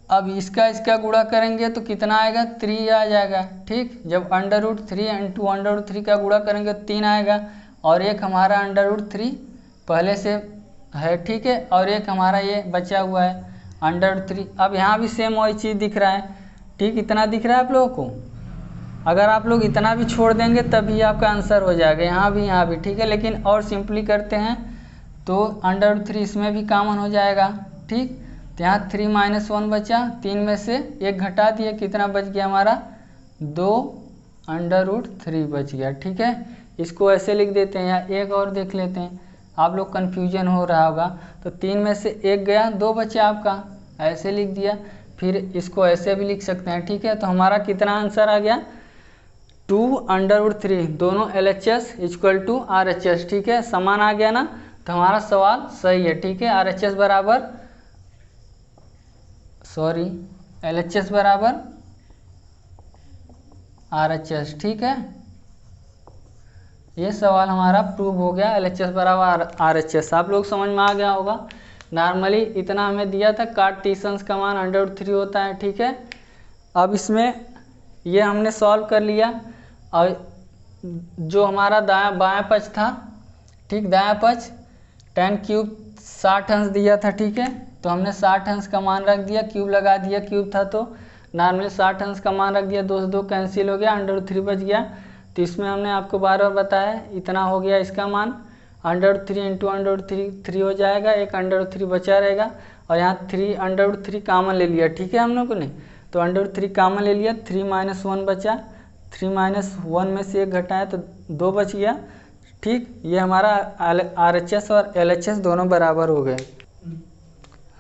[SPEAKER 1] अब इसका गुणा करेंगे तो कितना आएगा, 3 आ जाएगा, ठीक। जब √3 इंटू √3 का गुणा करेंगे तो 3 आएगा, और एक हमारा √3 पहले से है, ठीक है, और एक हमारा ये बचा हुआ है √3। अब यहाँ भी सेम वही चीज़ दिख रहा है, ठीक, इतना दिख रहा है आप लोगों को। अगर आप लोग इतना भी छोड़ देंगे तभी आपका आंसर हो जाएगा, यहाँ भी, ठीक है। लेकिन और सिंपली करते हैं तो √3 इसमें भी कॉमन हो जाएगा, ठीक। तो यहाँ 3 - 1 बचा, 3 में से 1 घटा दिए, कितना बच गया हमारा, 2 √3 बच गया, ठीक है। इसको ऐसे लिख देते हैं, या एक और देख लेते हैं, आप लोग कन्फ्यूजन हो रहा होगा। तो 3 में से 1 गया, 2 बचा आपका, ऐसे लिख दिया। फिर इसको ऐसे भी लिख सकते हैं, ठीक है। तो हमारा कितना आंसर आ गया, 2 √3, दोनों LHS = RHS, ठीक है, समान आ गया ना। तो हमारा सवाल सही है, ठीक है। LHS बराबर RHS, ठीक है। ये सवाल हमारा प्रूव हो गया, LHS बराबर RHS। आप लोग समझ में आ गया होगा। नॉर्मली इतना हमें दिया था, cot 30 अंश का मान √3 होता है, ठीक है। अब इसमें ये हमने सॉल्व कर लिया। और जो हमारा बायां पक्ष था, ठीक, दायां पक्ष tan क्यूब 60 अंश दिया था, ठीक है, तो हमने 60 अंश का मान रख दिया, क्यूब लगा दिया, क्यूब था तो नॉर्मली 60 अंश का मान रख दिया, 2 से 2 कैंसिल हो गया, √3 बच गया। तो इसमें हमने आपको बार बार बताया इतना हो गया इसका मान, √3 इंटू √3 हो जाएगा, एक √3 बचा रहेगा और यहाँ 3 √3 कामन ले लिया, ठीक है हम लोगों ने, तो √3 कामन ले लिया, 3 - 1 बचा, 3 - 1 में से 1 घटाया तो 2 बच गया, ठीक। ये हमारा RHS और LHS दोनों बराबर हो गए।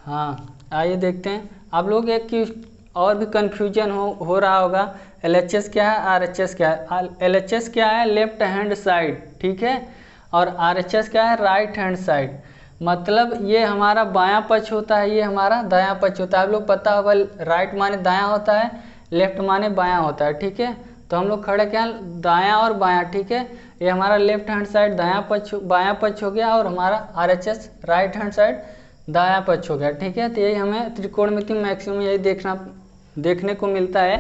[SPEAKER 1] हाँ, आइए देखते हैं। आप लोग एक और भी कन्फ्यूजन हो रहा होगा, LHS क्या है, RHS क्या है। LHS क्या है, लेफ्ट हैंड साइड, ठीक है, और RHS क्या है, राइट हैंड साइड। मतलब ये हमारा बायां पक्ष होता है, ये हमारा दायां पक्ष होता है। आप लोग पता होगा राइट माने दायां होता है, लेफ्ट माने बायां होता है, ठीक है। तो हम लोग खड़े क्या हैं, दायां और बायां, ठीक है। ये हमारा लेफ्ट हैंड साइड बायां पक्ष हो गया और हमारा RHS राइट हैंड साइड दायां पक्ष हो गया, ठीक है। तो यही हमें त्रिकोणमिति मैक्सिमम यही देखने को मिलता है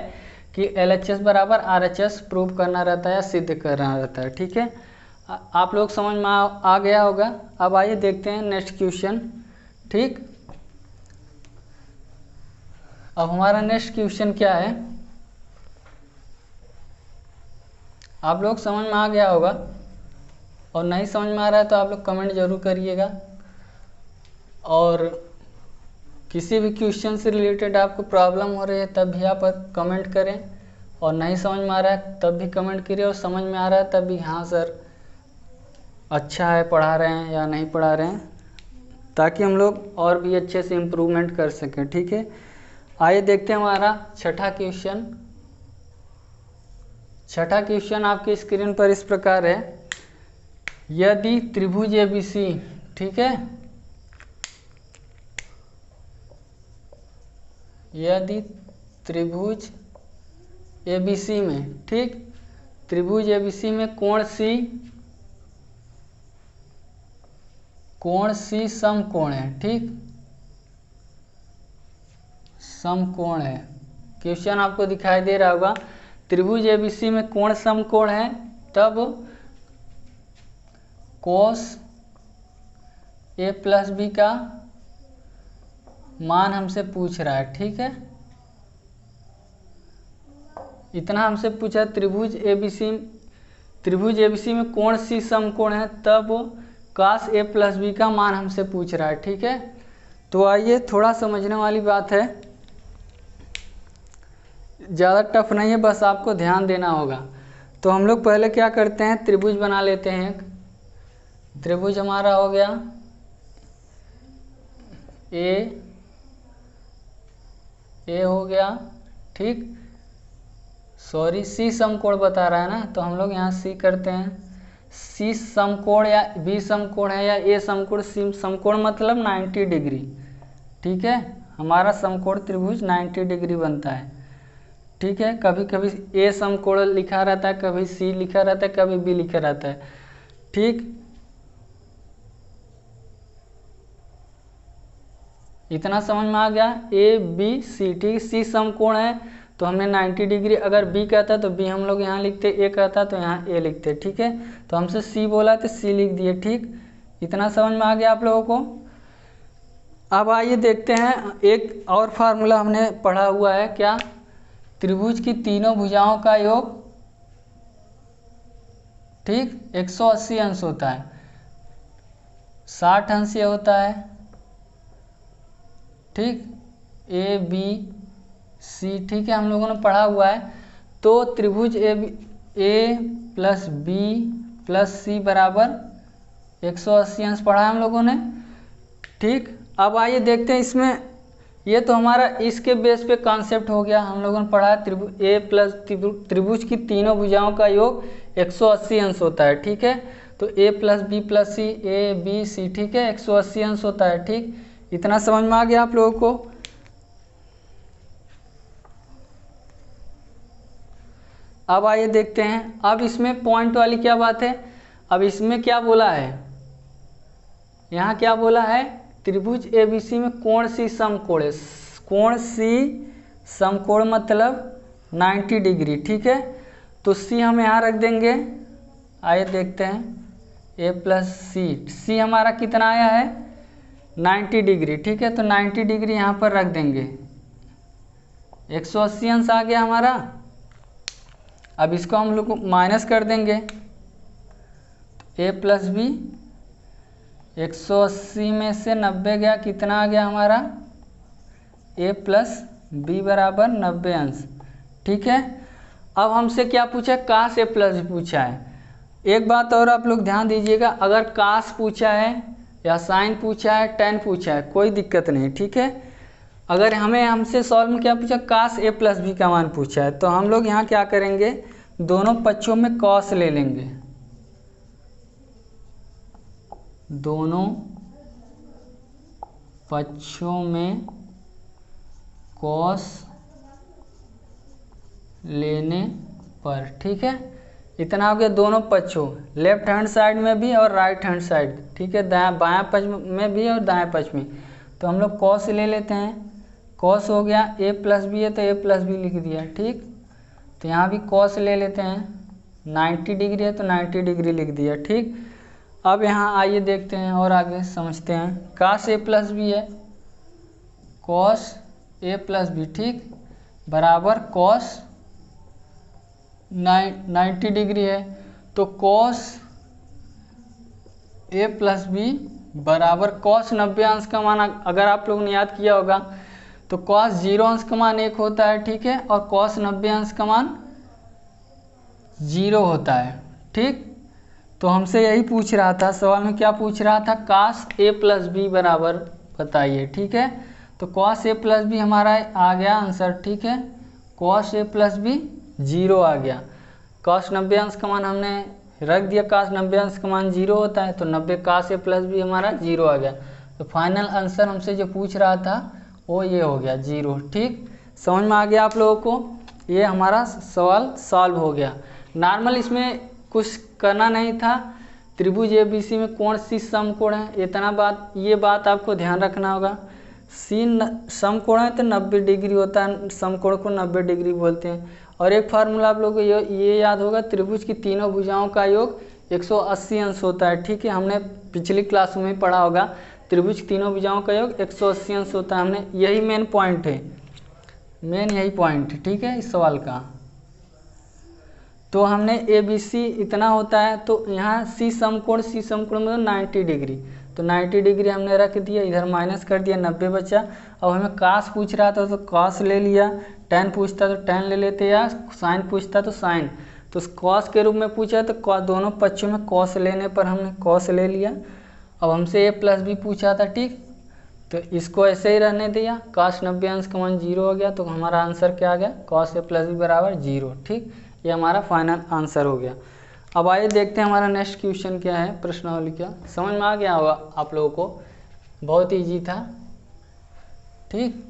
[SPEAKER 1] कि LHS बराबर RHS प्रूव करना रहता है या सिद्ध करना रहता है, ठीक है। आप लोग समझ में आ गया होगा। अब आइए देखते हैं नेक्स्ट क्वेश्चन, ठीक। अब हमारा नेक्स्ट क्वेश्चन क्या है, आप लोग समझ में आ गया होगा, और नहीं समझ में आ रहा है तो आप लोग कमेंट जरूर करिएगा। और किसी भी क्वेश्चन से रिलेटेड आपको प्रॉब्लम हो रही है तब भी आप कमेंट करें, और नहीं समझ में आ रहा है तब भी कमेंट करिए, और समझ में आ रहा है तब भी हाँ सर अच्छा है, पढ़ा रहे हैं या नहीं पढ़ा रहे हैं, ताकि हम लोग और भी अच्छे से इम्प्रूवमेंट कर सकें, ठीक है। आइए देखते हैं हमारा छठा क्वेश्चन। छठा क्वेश्चन आपकी स्क्रीन पर इस प्रकार है, यदि त्रिभुज ABC, ठीक है, यदि त्रिभुज ABC में, ठीक, त्रिभुज ABC में कोण C समकोण है, ठीक, समकोण है। क्वेश्चन आपको दिखाई दे रहा होगा, त्रिभुज ABC में कोण समकोण है, तब cos A + B का मान हमसे पूछ रहा है, ठीक है। इतना हमसे पूछा, त्रिभुज ABC में कोण C समकोण है, तब cos A + B का मान हमसे पूछ रहा है, ठीक है। तो आइए, थोड़ा समझने वाली बात है, ज़्यादा टफ नहीं है, बस आपको ध्यान देना होगा। तो हम लोग पहले क्या करते हैं, त्रिभुज बना लेते हैं। त्रिभुज हमारा हो गया ए हो गया, ठीक, सॉरी C समकोण बता रहा है ना, तो हम लोग यहाँ C करते हैं। C समकोण या B समकोण है या A समकोण, C समकोण मतलब 90 डिग्री, ठीक है। हमारा समकोण त्रिभुज 90 डिग्री बनता है, ठीक है। कभी कभी A समकोण लिखा रहता है, कभी C लिखा रहता है, कभी B लिखा रहता है, ठीक। इतना समझ में आ गया, ABC, ठीक। C समकोण है तो हमने 90 डिग्री, अगर B कहता तो B हम लोग यहाँ लिखते, A कहता तो यहाँ A लिखते, ठीक है। तो हमसे C बोला तो C लिख दिए, ठीक। इतना समझ में आ गया आप लोगों को। अब आइए देखते हैं, एक और फार्मूला हमने पढ़ा हुआ है, क्या, त्रिभुज की तीनों भुजाओं का योग, ठीक, 180 अंश होता है, 60 अंश ये होता है, ठीक, ABC, ठीक है, हम लोगों ने पढ़ा हुआ है। तो त्रिभुज A + B + C बराबर 180 अंश पढ़ा है हम लोगों ने, ठीक। अब आइए देखते हैं इसमें, ये तो हमारा इसके बेस पे कॉन्सेप्ट हो गया, हम लोगों ने पढ़ा त्रिभुज की तीनों भुजाओं का योग 180 अंश होता है, ठीक है। तो A + B + C, ABC, ठीक है, 180 अंश होता है, ठीक। इतना समझ में आ गया आप लोगों को। अब आइए देखते हैं, अब इसमें पॉइंट वाली क्या बात है, अब इसमें क्या बोला है, यहाँ क्या बोला है, त्रिभुज ABC में कोण C समकोण है, कोण C समकोण मतलब 90 डिग्री, ठीक है। तो सी हम यहाँ रख देंगे। आइए देखते हैं ए प्लस सी। सी हमारा कितना आया है 90 डिग्री, ठीक है। तो 90 डिग्री यहाँ पर रख देंगे। 180 अंश आ गया हमारा। अब इसको हम लोग माइनस कर देंगे। ए प्लस बी 180 में से 90 गया, कितना आ गया हमारा ए प्लस बी बराबर 90 अंश, ठीक है। अब हमसे क्या पूछा है, काश ए प्लस बी पूछा है। एक बात और आप लोग ध्यान दीजिएगा, अगर काश पूछा है या साइन पूछा है, टेन पूछा है, कोई दिक्कत नहीं, ठीक है। अगर हमसे सॉल्व में क्या पूछा, काश ए प्लस बी का मान पूछा है, तो हम लोग यहाँ क्या करेंगे, दोनों पक्षों में कॉस ले लेंगे। दोनों पक्षों में कॉस लेने पर, ठीक है। इतना हो गया दोनों पक्षों, लेफ्ट हैंड साइड में भी और राइट हैंड साइड, ठीक है। दायां बायां पक्ष में भी और दाएं पक्ष में। तो हम लोग कॉस ले लेते हैं। कॉस हो गया, ए प्लस बी है तो ए प्लस बी लिख दिया, ठीक। तो यहाँ भी कॉस ले लेते हैं। 90 डिग्री है तो 90 डिग्री लिख दिया, ठीक। अब यहाँ आइए देखते हैं और आगे समझते हैं। काश ए प्लस बी है, कॉस ए प्लस बी, ठीक, बराबर कॉस 90 डिग्री है। तो कॉस ए प्लस बी बराबर कॉस 90 अंश का मान, अगर आप लोगों ने याद किया होगा तो कॉस 0 अंश का मान 1 होता है, ठीक है, और कॉस 90 अंश का मान 0 होता है, ठीक। तो हमसे यही पूछ रहा था, सवाल में क्या पूछ रहा था, काश ए प्लस बी बराबर बताइए, ठीक है। तो कॉस ए प्लस बी हमारा आ गया आंसर, ठीक है। कॉस ए प्लस बी 0 आ गया। कॉस 90 अंश का मान हमने रख दिया, काश 90 अंश का मान 0 होता है, तो 90 काश ए प्लस बी हमारा 0 आ गया। तो फाइनल आंसर हमसे जो पूछ रहा था वो ये हो गया 0, ठीक। समझ में आ गया आप लोगों को, ये हमारा सवाल सॉल्व हो गया। नॉर्मल इसमें कुछ करना नहीं था। त्रिभुज एबीसी में कौन सी समकोण है, इतना बात, ये बात आपको ध्यान रखना होगा। सी समकोण है तो 90 डिग्री होता है, समकोण को 90 डिग्री बोलते हैं। और एक फार्मूला आप लोगों को ये याद होगा, त्रिभुज की तीनों भुजाओं का योग 180 अंश होता है, ठीक है। हमने पिछली क्लास में पढ़ा होगा, त्रिभुज की तीनों भुजाओं का योग 180 अंश होता है। हमने यही मेन पॉइंट है, मेन यही पॉइंट है, ठीक है, इस सवाल का। तो हमने ए बी सी इतना होता है, तो यहाँ सी समकोण मतलब 90 डिग्री, तो 90 डिग्री हमने रख दिया, इधर माइनस कर दिया, 90 बचा। अब हमें काश पूछ रहा था तो काश ले लिया, टेन पूछता तो टेन ले लेते, या साइन पूछता तो साइन। तो कॉस के रूप में पूछा तो दोनों पक्षों में कॉस लेने पर हमने कॉस ले लिया। अब हमसे ए प्लस बी पूछा था, ठीक, तो इसको ऐसे ही रहने दिया। काश 90 अंश का मान 0 हो गया, तो हमारा आंसर क्या आ गया, कॉस ए प्लस बी बराबर 0, ठीक। ये हमारा फाइनल आंसर हो गया। अब आइए देखते हैं हमारा नेक्स्ट क्वेश्चन क्या है, प्रश्नावली क्या। समझ में आ गया होगा आप लोगों को, बहुत इजी था, ठीक।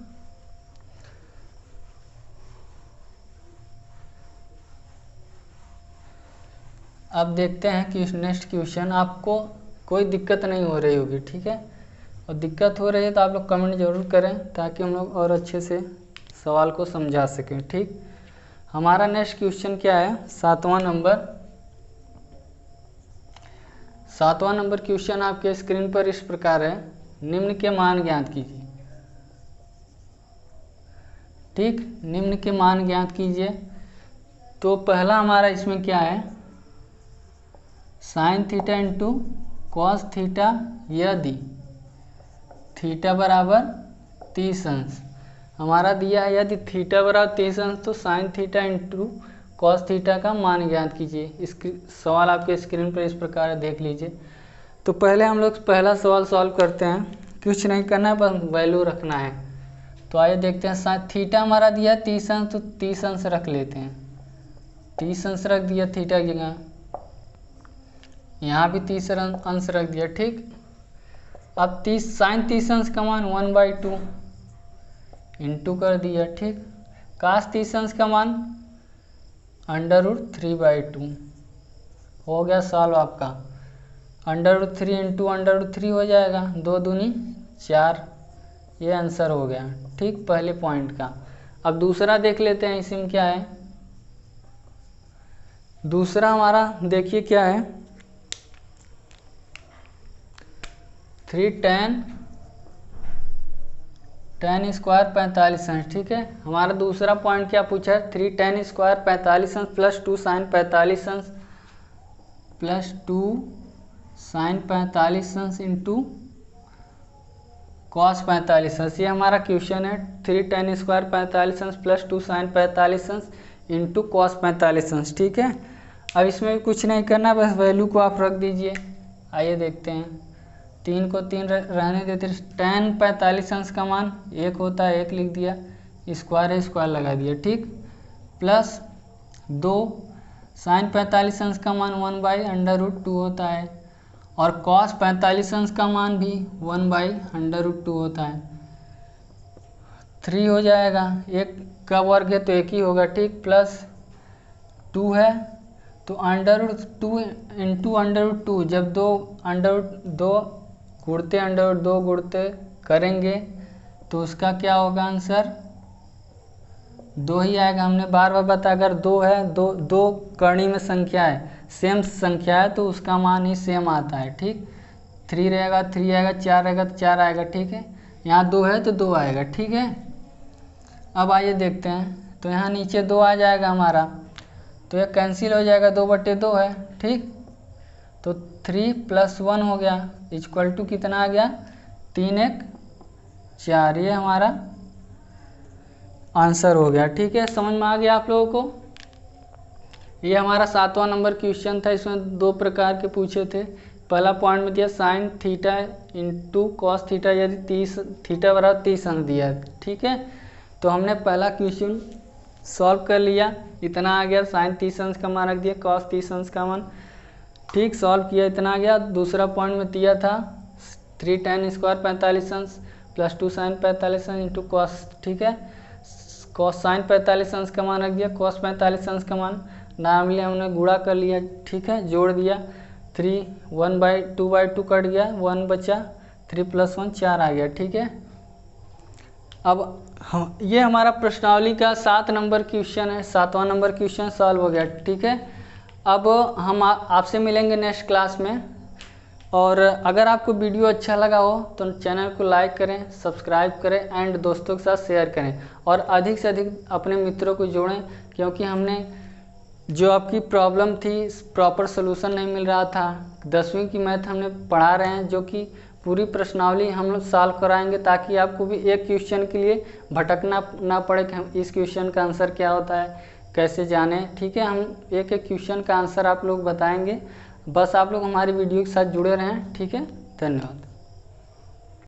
[SPEAKER 1] अब देखते हैं कि नेक्स्ट क्वेश्चन। आपको कोई दिक्कत नहीं हो रही होगी, ठीक है, और दिक्कत हो रही है तो आप लोग कमेंट जरूर करें, ताकि हम लोग और अच्छे से सवाल को समझा सकें, ठीक। हमारा नेक्स्ट क्वेश्चन क्या है, 7वां नंबर क्वेश्चन आपके स्क्रीन पर इस प्रकार है। निम्न के मान ज्ञात कीजिए, ठीक, निम्न के मान ज्ञात कीजिए। तो पहला हमारा इसमें क्या है, sine theta into cos theta यदि थीटा बराबर 30 अंश हमारा दिया है। यदि थीटा बराबर 30 अंश तो sine theta into cos theta का मान ज्ञात कीजिए। इसकी सवाल आपके स्क्रीन पर इस प्रकार है, देख लीजिए। तो पहले हम लोग पहला सवाल सॉल्व करते हैं, कुछ नहीं करना है, बस वैल्यू रखना है। तो आइए देखते हैं, साइन थीटा हमारा दिया है 30 अंश, तो 30 अंश रख लेते हैं। 30 अंश रख दिया थीटा की जगह, यहाँ भी 30 अंश रख दिया, ठीक। अब साइन 30 अंश का मान 1/2 इंटू कर दिया, ठीक। काश 30 अंश का मान √3/2 हो गया सॉल्व आपका। √3 इंटू √3 हो जाएगा, 2 दूनी 4, ये आंसर हो गया, ठीक, पहले पॉइंट का। अब दूसरा देख लेते हैं, इसी में क्या है, दूसरा हमारा देखिए क्या है, 3 tan स्क्वायर 45 अंश। ठीक है, हमारा दूसरा पॉइंट क्या पूछा है, 3 tan स्क्वायर 45 अंश प्लस 2 sin 45 अंश प्लस 2 sin 45 अंश इंटू cos 45 अंश। ये हमारा क्वेश्चन है, 3 tan स्क्वायर 45 अंश प्लस 2 sin 45 अंश इंटू cos 45 अंश। ठीक है, अब इसमें भी कुछ नहीं करना, बस वैल्यू को आप रख दीजिए। आइए देखते हैं, 3 को 3 रहने देते, tan 45 अंश का मान 1 होता है, 1 लिख दिया, स्क्वायर है स्क्वायर लगा दिया। ठीक, प्लस 2 sin 45 अंश का मान 1/√2 होता है, और cos 45 अंश का मान भी 1/√2 होता है। 3 हो जाएगा, 1 का वर्ग है तो 1 ही होगा। ठीक, प्लस 2 है तो √2 इंटू √2, जब 2 गुणते करेंगे तो उसका क्या होगा आंसर, 2 ही आएगा। हमने बार बार बताया, अगर 2 है, दो कर्णी में संख्या है, सेम संख्या है तो उसका मान ही सेम आता है। ठीक, 3 रहेगा 3 आएगा, 4 रहेगा तो 4 आएगा। ठीक है, यहाँ 2 है तो 2 आएगा। ठीक है, अब आइए देखते हैं, तो यहाँ नीचे 2 आ जाएगा हमारा, तो ये कैंसिल हो जाएगा, 2/2 है। ठीक, तो 3 + 1 हो गया, इक्वल टू कितना आ गया, 3 1 4। ये हमारा आंसर हो गया। ठीक है, समझ में आ गया आप लोगों को। ये हमारा 7वां नंबर क्वेश्चन था, इसमें 2 प्रकार के पूछे थे। पहला पॉइंट में दिया sin theta into cos theta यदि 30 थीटा बराबर 30 अंश दिया है। ठीक है, तो हमने पहला क्वेश्चन सॉल्व कर लिया, इतना आ गया, sin 30 अंश का मान रख दिया, cos 30 अंश का मान। ठीक, सॉल्व किया, इतना आ गया। दूसरा पॉइंट में दिया था 3 tan स्क्वायर 45 अंश प्लस 2 sin 45 अंश इंटू कॉस। ठीक है, cos sin 45 अंश का मान रख दिया, cos 45 अंश का मान नॉर्मली हमने गुणा कर लिया। ठीक है, जोड़ दिया, 3 1/2 कट गया, 1 बचा, 3 + 1 4 आ गया। ठीक है, अब ये हमारा प्रश्नावली का 7 नंबर क्वेश्चन है, 7वां नंबर क्वेश्चन सॉल्व हो गया। ठीक है, अब हम आपसे मिलेंगे नेक्स्ट क्लास में। और अगर आपको वीडियो अच्छा लगा हो तो चैनल को लाइक करें, सब्सक्राइब करें एंड दोस्तों के साथ शेयर करें, और अधिक से अधिक अपने मित्रों को जोड़ें, क्योंकि हमने जो आपकी प्रॉब्लम थी प्रॉपर सोल्यूशन नहीं मिल रहा था। 10वीं की मैथ हमने पढ़ा रहे हैं, जो कि पूरी प्रश्नावली हम लोग सॉल्व कराएंगे, ताकि आपको भी एक क्वेश्चन के लिए भटकना ना पड़े कि हम इस क्वेश्चन का आंसर क्या होता है, कैसे जाने। ठीक है, हम एक एक क्वेश्चन का आंसर आप लोग बताएंगे, बस आप लोग हमारी वीडियो के साथ जुड़े रहें। ठीक है, धन्यवाद।